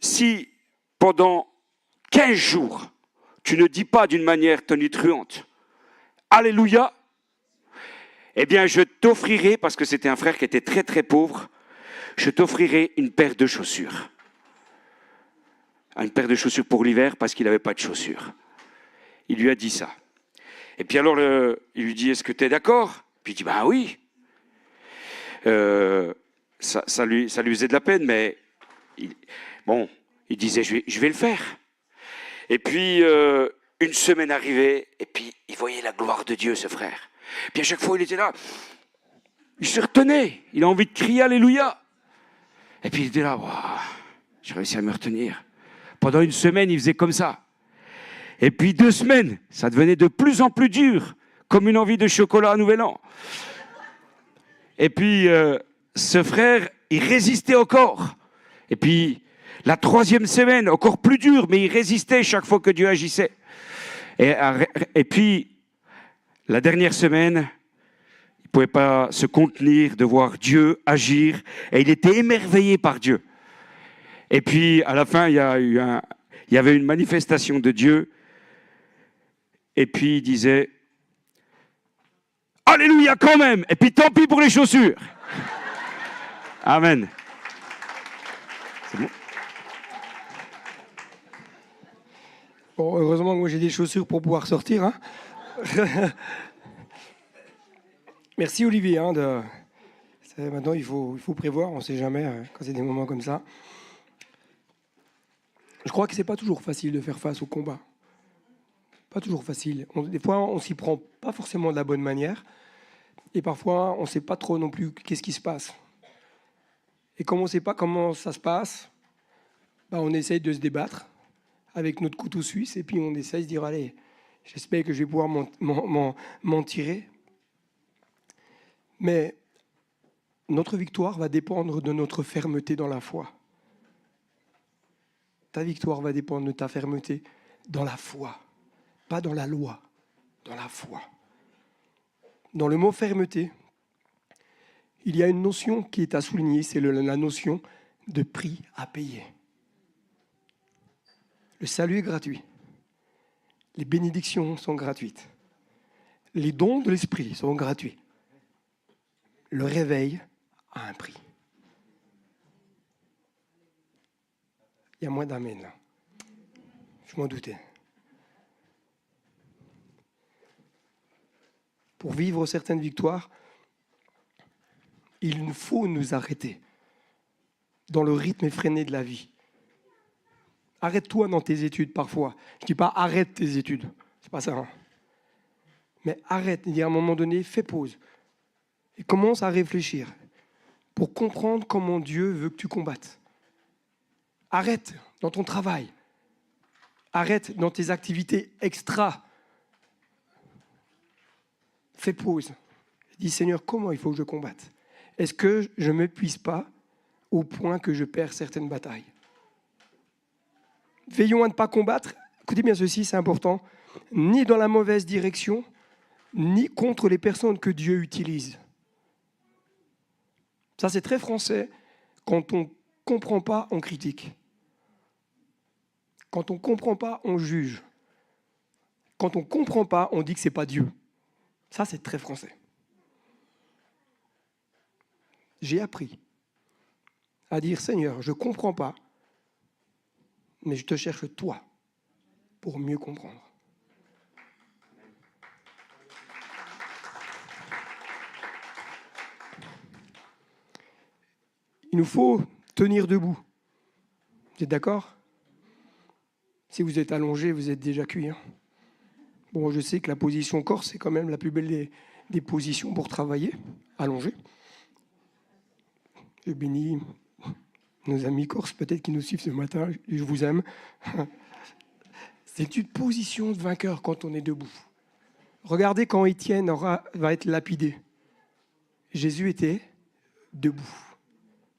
si pendant 15 jours, tu ne dis pas d'une manière tonitruante, Alléluia, eh bien, je t'offrirai, parce que c'était un frère qui était très, très pauvre, je t'offrirai une paire de chaussures. Une paire de chaussures pour l'hiver, parce qu'il n'avait pas de chaussures. Il lui a dit ça. Et puis alors, il lui dit, est-ce que tu es d'accord? Puis il dit, ben oui. Ça lui faisait de la peine, mais il disait, je vais le faire. Et puis, une semaine arrivait, et puis il voyait la gloire de Dieu, ce frère. Puis à chaque fois, il était là, il se retenait, il a envie de crier Alléluia. Et puis il était là, wow, j'ai réussi à me retenir. Pendant une semaine, il faisait comme ça. Et puis 2 semaines, ça devenait de plus en plus dur, comme une envie de chocolat à Nouvel An. Et puis, ce frère, il résistait encore. Et puis, la 3e semaine, encore plus dur, mais il résistait chaque fois que Dieu agissait. Et puis, la dernière semaine, il ne pouvait pas se contenir de voir Dieu agir, et il était émerveillé par Dieu. Et puis, à la fin, il y avait une manifestation de Dieu, et puis il disait, Alléluia quand même, et puis tant pis pour les chaussures. Amen. C'est bon? Bon, heureusement que moi j'ai des chaussures pour pouvoir sortir. Hein. Merci Olivier. Maintenant, il faut prévoir, on ne sait jamais quand c'est des moments comme ça. Je crois que ce n'est pas toujours facile de faire face au combat. Pas toujours facile. Des fois, on s'y prend pas forcément de la bonne manière. Et parfois, on ne sait pas trop non plus qu'est-ce qui se passe. Et comme on ne sait pas comment ça se passe, on essaye de se débattre avec notre couteau suisse. Et puis, on essaye de se dire, allez, j'espère que je vais pouvoir m'en tirer. Mais notre victoire va dépendre de notre fermeté dans la foi. Ta victoire va dépendre de ta fermeté dans la foi. Pas dans la loi, dans la foi. Dans le mot fermeté, il y a une notion qui est à souligner, c'est la notion de prix à payer. Le salut est gratuit. Les bénédictions sont gratuites. Les dons de l'esprit sont gratuits. Le réveil a un prix. Il y a moins d'amen là. Je m'en doutais. Pour vivre certaines victoires, il nous faut nous arrêter dans le rythme effréné de la vie. Arrête-toi dans tes études parfois. Je ne dis pas arrête tes études, c'est pas ça. Hein. Mais arrête, il y a un moment donné, fais pause et commence à réfléchir pour comprendre comment Dieu veut que tu combattes. Arrête dans ton travail. Arrête dans tes activités extra. Fais pause. Dis Seigneur, comment il faut que je combatte? Est-ce que je ne m'épuise pas au point que je perds certaines batailles? Veillons à ne pas combattre, écoutez bien ceci, c'est important, ni dans la mauvaise direction, ni contre les personnes que Dieu utilise. Ça, c'est très français. Quand on ne comprend pas, on critique. Quand on ne comprend pas, on juge. Quand on ne comprend pas, on dit que ce n'est pas Dieu. Ça, c'est très français. J'ai appris à dire, Seigneur, je ne comprends pas, mais je te cherche toi pour mieux comprendre. Il nous faut tenir debout. Vous êtes d'accord? Si vous êtes allongé, vous êtes déjà cuit. Hein. Bon, je sais que la position corse, c'est quand même la plus belle des positions pour travailler, allongé. Je bénis nos amis corses, peut-être qui nous suivent ce matin. Je vous aime. C'est une position de vainqueur quand on est debout. Regardez quand Étienne va être lapidé. Jésus était debout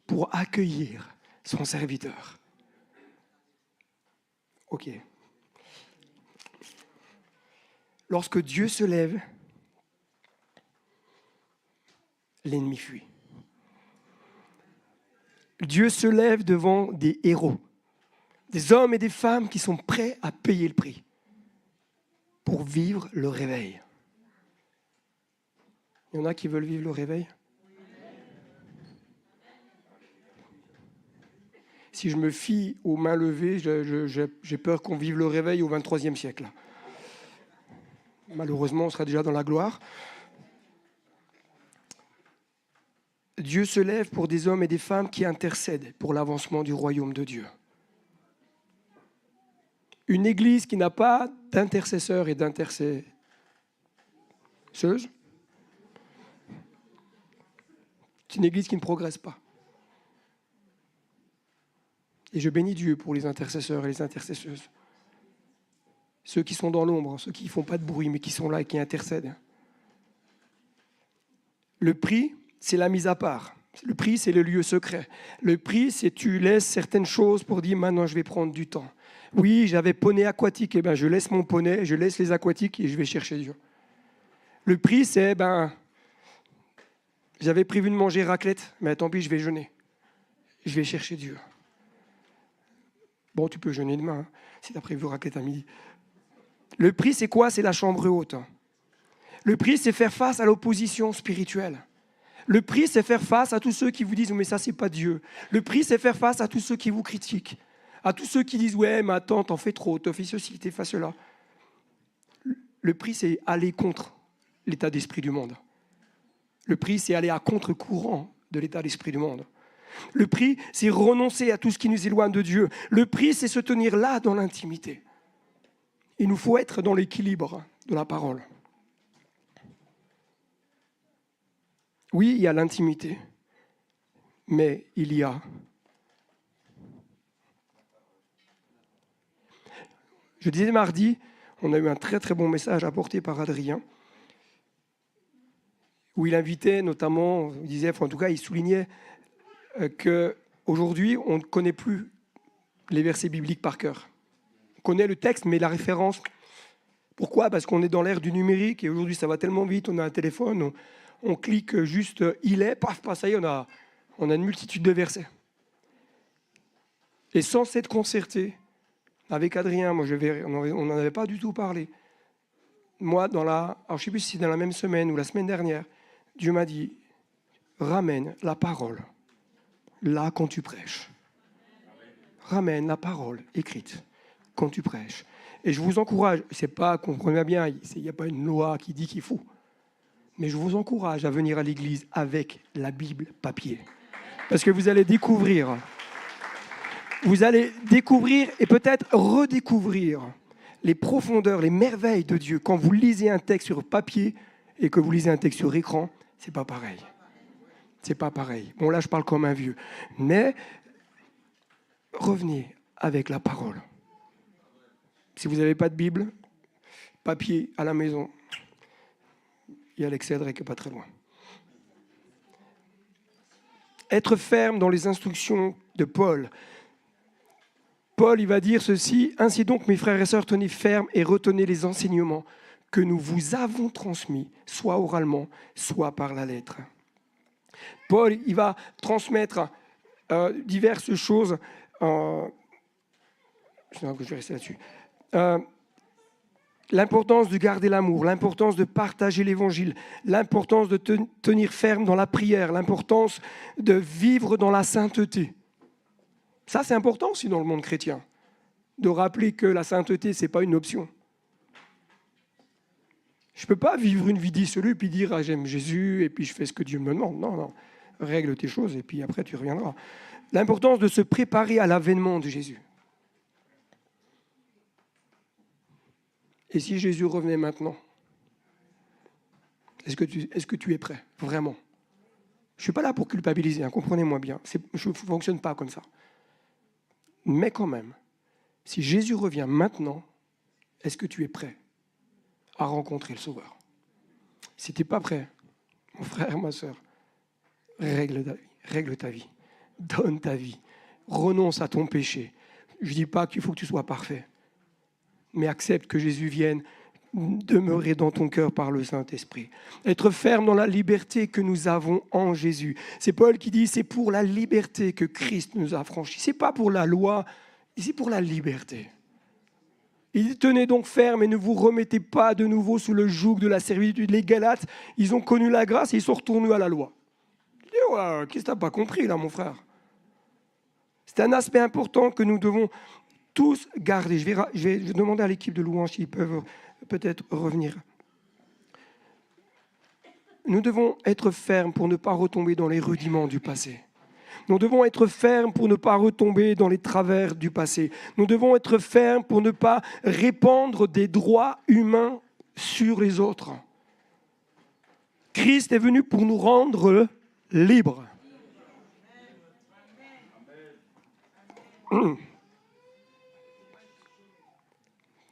pour accueillir son serviteur. Ok. Lorsque Dieu se lève, l'ennemi fuit. Dieu se lève devant des héros, des hommes et des femmes qui sont prêts à payer le prix pour vivre le réveil. Il y en a qui veulent vivre le réveil? Si je me fie aux mains levées, j'ai peur qu'on vive le réveil au XXIIIe siècle. Malheureusement, on sera déjà dans la gloire. Dieu se lève pour des hommes et des femmes qui intercèdent pour l'avancement du royaume de Dieu. Une église qui n'a pas d'intercesseurs et d'intercesseuses, c'est une église qui ne progresse pas. Et je bénis Dieu pour les intercesseurs et les intercesseuses. Ceux qui sont dans l'ombre, ceux qui ne font pas de bruit, mais qui sont là et qui intercèdent. Le prix, c'est la mise à part. Le prix, c'est le lieu secret. Le prix, c'est tu laisses certaines choses pour dire maintenant je vais prendre du temps. Oui, j'avais poney aquatique, et je laisse mon poney, je laisse les aquatiques et je vais chercher Dieu. Le prix, c'est j'avais prévu de manger raclette, mais tant pis, je vais jeûner. Je vais chercher Dieu. Bon, tu peux jeûner demain, si tu as prévu raclette à midi. Le prix, c'est quoi? C'est la chambre haute. Le prix, c'est faire face à l'opposition spirituelle. Le prix, c'est faire face à tous ceux qui vous disent « mais ça, c'est pas Dieu ». Le prix, c'est faire face à tous ceux qui vous critiquent, à tous ceux qui disent « ouais, mais attends, t'en fais trop, t'en fais ceci, t'en fais cela ». Le prix, c'est aller contre l'état d'esprit du monde. Le prix, c'est aller à contre-courant de l'état d'esprit du monde. Le prix, c'est renoncer à tout ce qui nous éloigne de Dieu. Le prix, c'est se tenir là dans l'intimité. Il nous faut être dans l'équilibre de la parole. Oui, il y a l'intimité, mais il y a... Je disais mardi, on a eu un très très bon message apporté par Adrien, où il invitait notamment, il disait, en tout cas il soulignait qu'aujourd'hui on ne connaît plus les versets bibliques par cœur. On connaît le texte, mais la référence. Pourquoi? Parce qu'on est dans l'ère du numérique et aujourd'hui ça va tellement vite, on a un téléphone, on clique juste « il est », paf, ça y est, on a une multitude de versets. Et sans s'être concerté, avec Adrien, on n'en avait pas du tout parlé. Moi, alors je ne sais plus si c'est dans la même semaine ou la semaine dernière, Dieu m'a dit « ramène la parole là quand tu prêches. Ramène la parole écrite quand tu prêches. » Et je vous encourage, c'est pas, comprenez bien, il n'y a pas une loi qui dit qu'il faut. Mais je vous encourage à venir à l'église avec la Bible papier. Parce que vous allez découvrir et peut-être redécouvrir les profondeurs, les merveilles de Dieu. Quand vous lisez un texte sur papier et que vous lisez un texte sur écran, c'est pas pareil. C'est pas pareil. Bon, là, je parle comme un vieux. Mais revenez avec la parole. Si vous n'avez pas de Bible, papier à la maison, il y a l'Excédre qui n'est pas très loin. Être ferme dans les instructions de Paul. Paul, il va dire ceci: « Ainsi donc, mes frères et sœurs, tenez ferme et retenez les enseignements que nous vous avons transmis, soit oralement, soit par la lettre. » Paul, il va transmettre diverses choses. Je vais rester là-dessus. L'importance de garder l'amour, l'importance de partager l'évangile, l'importance de tenir ferme dans la prière, l'importance de vivre dans la sainteté. Ça, c'est important aussi dans le monde chrétien, de rappeler que la sainteté, ce n'est pas une option. Je ne peux pas vivre une vie dissolue et puis dire « ah, j'aime Jésus et puis je fais ce que Dieu me demande ». Non, non, règle tes choses et puis après tu reviendras. L'importance de se préparer à l'avènement de Jésus. Et si Jésus revenait maintenant, est-ce que tu es prêt, vraiment? Je ne suis pas là pour culpabiliser, hein, comprenez-moi bien. Je ne fonctionne pas comme ça. Mais quand même, si Jésus revient maintenant, est-ce que tu es prêt à rencontrer le Sauveur? Si tu n'es pas prêt, mon frère, ma soeur, règle ta vie, donne ta vie, renonce à ton péché. Je ne dis pas qu'il faut que tu sois parfait, mais accepte que Jésus vienne demeurer dans ton cœur par le Saint-Esprit. Être ferme dans la liberté que nous avons en Jésus. C'est Paul qui dit, c'est pour la liberté que Christ nous a franchis. Ce n'est pas pour la loi, c'est pour la liberté. Il dit, tenez donc ferme et ne vous remettez pas de nouveau sous le joug de la servitude. Les Galates, ils ont connu la grâce et ils sont retournés à la loi. Je dis, ouais, qu'est-ce que tu n'as pas compris là, mon frère? C'est un aspect important que nous devons tous garder. Je vais demander à l'équipe de louange s'ils peuvent peut-être revenir. Nous devons être fermes pour ne pas retomber dans les rudiments du passé. Nous devons être fermes pour ne pas retomber dans les travers du passé. Nous devons être fermes pour ne pas répandre des droits humains sur les autres. Christ est venu pour nous rendre libres.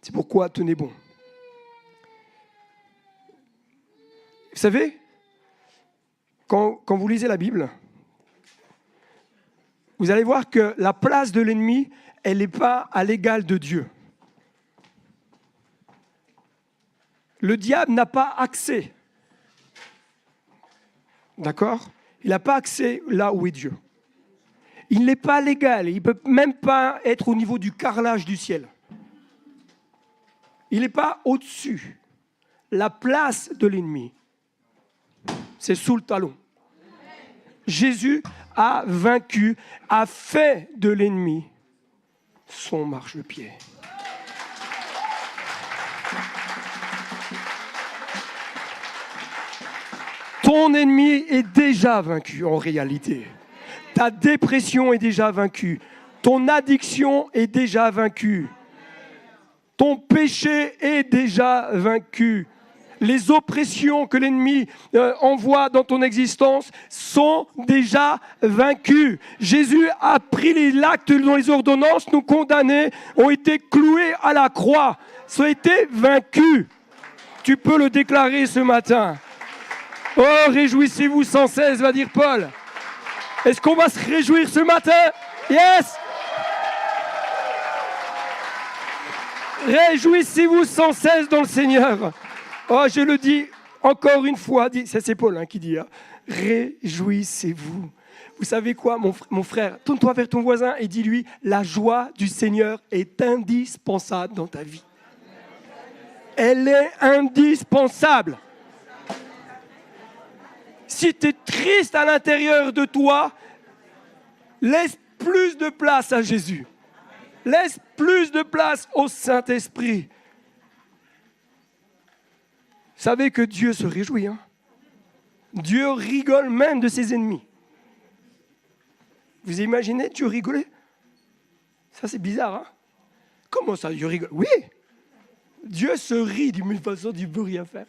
C'est pourquoi tenez bon. Vous savez, quand vous lisez la Bible, vous allez voir que la place de l'ennemi, elle n'est pas à l'égal de Dieu. Le diable n'a pas accès. D'accord? Il n'a pas accès là où est Dieu. Il n'est pas légal. Il ne peut même pas être au niveau du carrelage du ciel. Il n'est pas au-dessus. La place de l'ennemi, c'est sous le talon. Jésus a vaincu, a fait de l'ennemi son marchepied. Ton ennemi est déjà vaincu en réalité. Ta dépression est déjà vaincue. Ton addiction est déjà vaincue. Ton péché est déjà vaincu. Les oppressions que l'ennemi envoie dans ton existence sont déjà vaincues. Jésus a pris l'acte dont les ordonnances nous condamnaient, ont été cloués à la croix. Ça a été vaincu. Tu peux le déclarer ce matin. Oh, réjouissez-vous sans cesse, va dire Paul. Est-ce qu'on va se réjouir ce matin? Yes! Réjouissez-vous sans cesse dans le Seigneur. Oh, je le dis encore une fois, c'est Paul qui dit, réjouissez-vous. Vous savez quoi, mon frère, tourne-toi vers ton voisin et dis-lui, la joie du Seigneur est indispensable dans ta vie. Elle est indispensable. Si tu es triste à l'intérieur de toi, laisse plus de place à Jésus. Laisse plus de place au Saint-Esprit. Vous savez que Dieu se réjouit. Dieu rigole même de ses ennemis. Vous imaginez Dieu rigoler? Ça, c'est bizarre. Comment ça, Dieu rigole? Oui. Dieu se rit d'une façon, tu ne peux rien faire.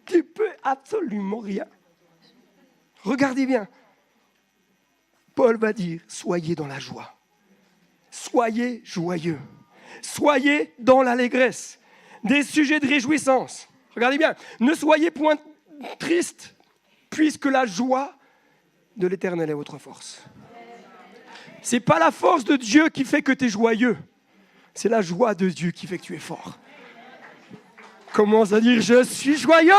Tu peux absolument rien. Regardez bien. Paul va dire, soyez dans la joie. Soyez joyeux. Soyez dans l'allégresse. Des sujets de réjouissance. Regardez bien. Ne soyez point tristes, puisque la joie de l'Éternel est votre force. Ce n'est pas la force de Dieu qui fait que tu es joyeux. C'est la joie de Dieu qui fait que tu es fort. Commence à dire, je suis joyeux.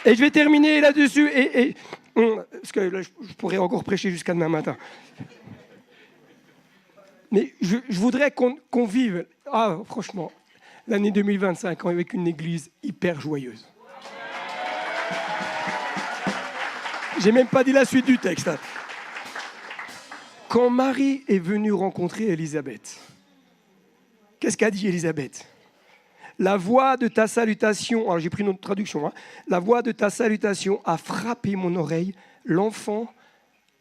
Et je vais terminer là-dessus. Parce que là, je pourrais encore prêcher jusqu'à demain matin. Mais je voudrais qu'on vive, franchement, l'année 2025 avec une église hyper joyeuse. J'ai même pas dit la suite du texte. Quand Marie est venue rencontrer Élisabeth, qu'est-ce qu'a dit Élisabeth? La voix de ta salutation, alors j'ai pris notre traduction, la voix de ta salutation a frappé mon oreille, l'enfant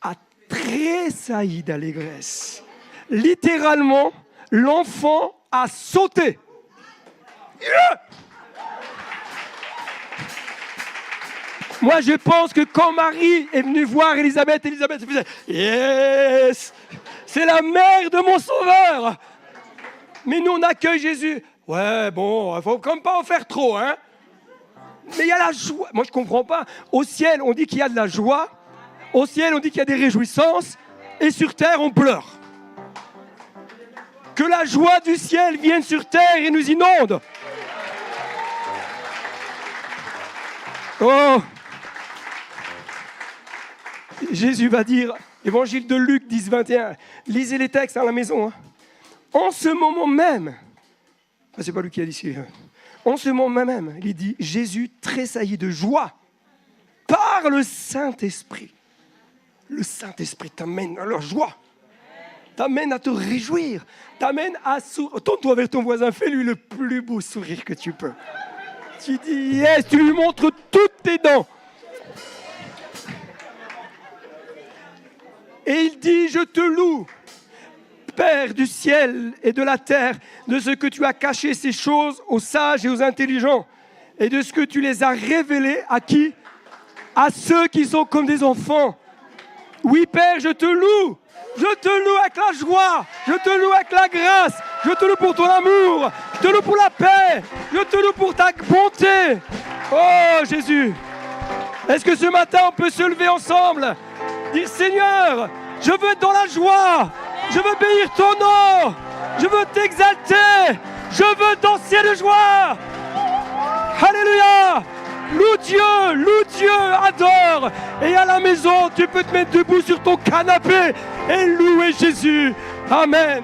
a tressailli d'allégresse. Littéralement, l'enfant a sauté. Yeah! Moi, je pense que quand Marie est venue voir Élisabeth faisait « Yes !» C'est la mère de mon sauveur. Mais nous, on accueille Jésus. Ouais, bon, il faut quand même pas en faire trop, hein. Mais il y a la joie. Moi, je comprends pas. Au ciel, on dit qu'il y a de la joie. Au ciel, on dit qu'il y a des réjouissances. Et sur terre, on pleure. Que la joie du ciel vienne sur terre et nous inonde. Oh! Jésus va dire, Évangile de Luc 10, 21, lisez les textes à la maison. Hein. En ce moment même, c'est pas lui qui a dit ici, en ce moment même, il dit, Jésus tressaillit de joie par le Saint-Esprit. Le Saint-Esprit t'amène à la joie, t'amène à te réjouir, t'amène à sourire. Tourne-toi vers ton voisin, fais-lui le plus beau sourire que tu peux. Tu dis yes, tu lui montres toutes tes dents. Et il dit, je te loue, Père du ciel et de la terre, de ce que tu as caché ces choses aux sages et aux intelligents, et de ce que tu les as révélées à qui? À ceux qui sont comme des enfants. Oui, Père, je te loue avec la joie, je te loue avec la grâce, je te loue pour ton amour, je te loue pour la paix, je te loue pour ta bonté. Oh Jésus, est-ce que ce matin on peut se lever ensemble, dire Seigneur, je veux être dans la joie, je veux bénir ton nom, je veux t'exalter, je veux danser de joie. Alléluia. Loue Dieu, adore. Et à la maison, tu peux te mettre debout sur ton canapé et louer Jésus. Amen.